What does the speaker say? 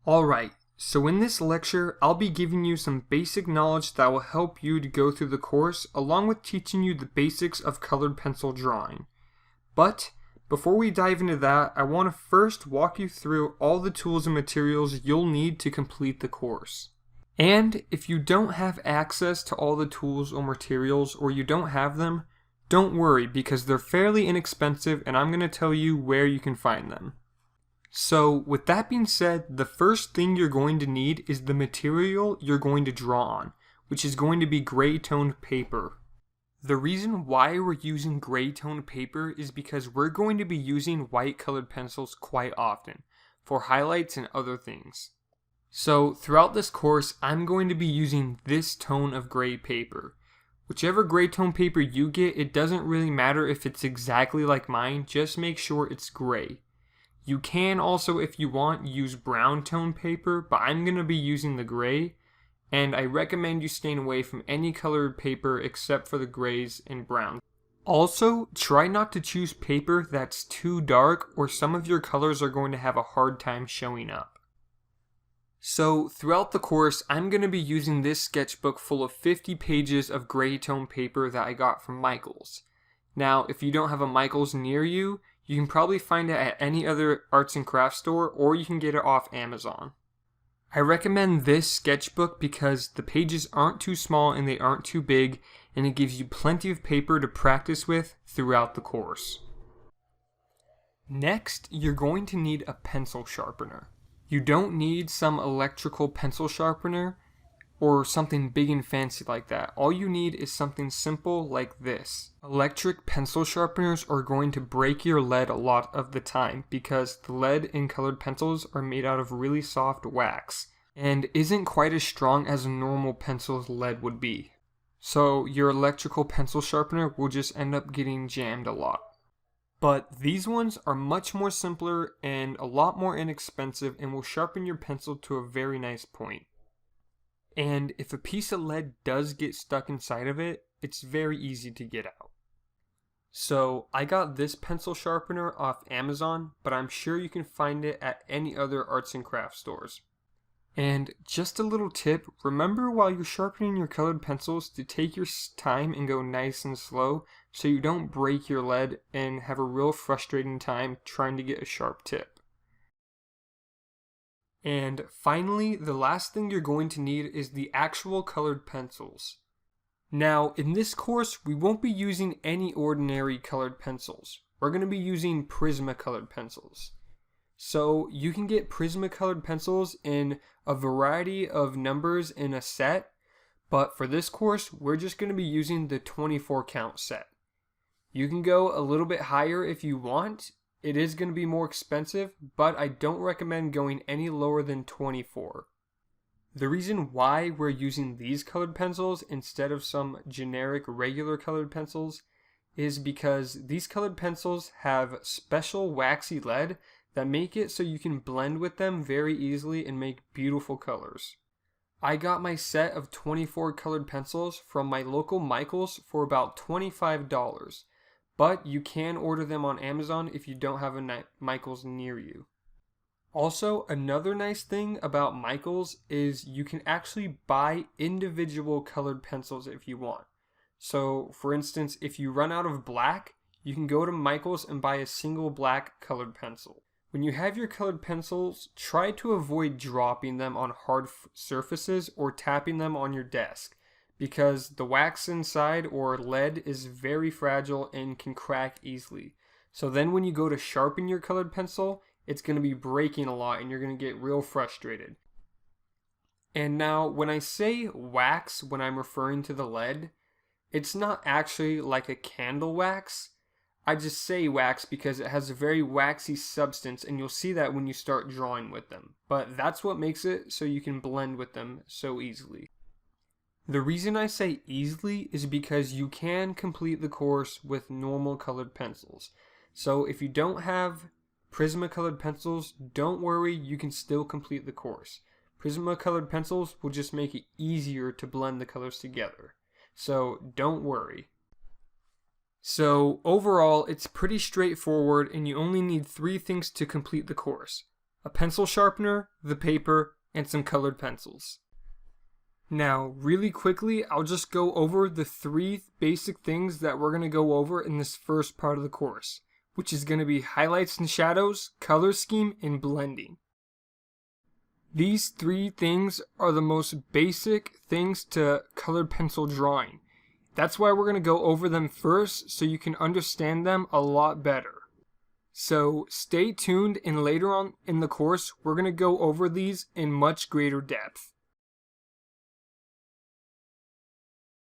Alright, so in this lecture, I'll be giving you some basic knowledge that will help you to go through the course, along with teaching you the basics of colored pencil drawing. But, before we dive into that, I want to first walk you through all the tools and materials you'll need to complete the course. And if you don't have access to all the tools or materials, or you don't have them, don't worry because they're fairly inexpensive and I'm going to tell you where you can find them. So, with that being said, the first thing you're going to need is the material you're going to draw on, which is going to be gray toned paper. The reason why we're using gray toned paper is because we're going to be using white colored pencils quite often, for highlights and other things. So, throughout this course, I'm going to be using this tone of gray paper. Whichever gray tone paper you get, it doesn't really matter if it's exactly like mine, just make sure it's gray. You can also, if you want, use brown tone paper, but I'm going to be using the gray, and I recommend you staying away from any colored paper except for the grays and browns. Also, try not to choose paper that's too dark or some of your colors are going to have a hard time showing up. So, throughout the course, I'm going to be using this sketchbook full of 50 pages of gray tone paper that I got from Michaels. Now, if you don't have a Michaels near you, you can probably find it at any other arts and crafts store, or you can get it off Amazon. I recommend this sketchbook because the pages aren't too small and they aren't too big, and it gives you plenty of paper to practice with throughout the course. Next, you're going to need a pencil sharpener. You don't need some electrical pencil sharpener or something big and fancy like that. All you need is something simple like this. Electric pencil sharpeners are going to break your lead a lot of the time because the lead in colored pencils are made out of really soft wax and isn't quite as strong as a normal pencil's lead would be. So your electrical pencil sharpener will just end up getting jammed a lot. But these ones are much more simpler and a lot more inexpensive and will sharpen your pencil to a very nice point. And if a piece of lead does get stuck inside of it, it's very easy to get out. So I got this pencil sharpener off Amazon, but I'm sure you can find it at any other arts and crafts stores. And just a little tip, remember while you're sharpening your colored pencils to take your time and go nice and slow so you don't break your lead and have a real frustrating time trying to get a sharp tip. And finally, the last thing you're going to need is the actual colored pencils. Now, in this course, we won't be using any ordinary colored pencils. We're going to be using Prismacolored pencils. So, you can get Prismacolored pencils in a variety of numbers in a set, but for this course, we're just going to be using the 24 count set. You can go a little bit higher if you want. It is going to be more expensive, but I don't recommend going any lower than 24. The reason why we're using these colored pencils instead of some generic regular colored pencils is because these colored pencils have special waxy lead that make it so you can blend with them very easily and make beautiful colors. I got my set of 24 colored pencils from my local Michaels for about $25. But you can order them on Amazon if you don't have a Michaels near you. Also, another nice thing about Michaels is you can actually buy individual colored pencils if you want. So, for instance, if you run out of black, you can go to Michaels and buy a single black colored pencil. When you have your colored pencils, try to avoid dropping them on hard surfaces or tapping them on your desk, because the wax inside or lead is very fragile and can crack easily. So then when you go to sharpen your colored pencil, it's going to be breaking a lot and you're going to get real frustrated. And now when I say wax when I'm referring to the lead, it's not actually like a candle wax. I just say wax because it has a very waxy substance and you'll see that when you start drawing with them. But that's what makes it so you can blend with them so easily. The reason I say easily is because you can complete the course with normal colored pencils. So if you don't have Prismacolored pencils, don't worry, you can still complete the course. Prismacolored pencils will just make it easier to blend the colors together. So don't worry. So overall, it's pretty straightforward and you only need 3 things to complete the course. a pencil sharpener, the paper, and some colored pencils. Now, really quickly, I'll just go over the 3 basic things that we're going to go over in this first part of the course, which is going to be highlights and shadows, color scheme, and blending. These 3 things are the most basic things to colored pencil drawing. That's why we're going to go over them first so you can understand them a lot better. So stay tuned, and later on in the course, we're going to go over these in much greater depth.